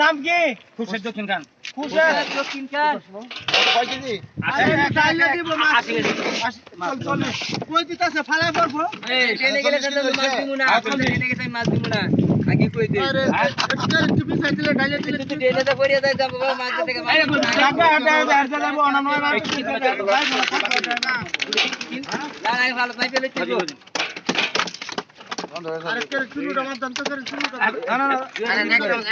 নাম কি? খুরশেদ দক্ষিণ খান। খুরশেদ দক্ষিণ খান। কয় কেজি? চাইলে দিব মাছ। চল কই দিতাছে ফালায় পড়বো। এই ট্রেনে গেলে তো মাছ দিব না। ট্রেনে গেলে মাছ দিব না। আগে কই দে। আরে একটু পিছাই দিলে ডাইলে দিলে তুই ট্রেনে তো পড়িয়া যায় যাব বাবা মাছ থেকে মাছ। আগে যাব অনন হয় মাছ। না না ভালো পাই পেলে তুই। আরে কে চুলুটা মাছ দাম তো করে চুলুটা। না না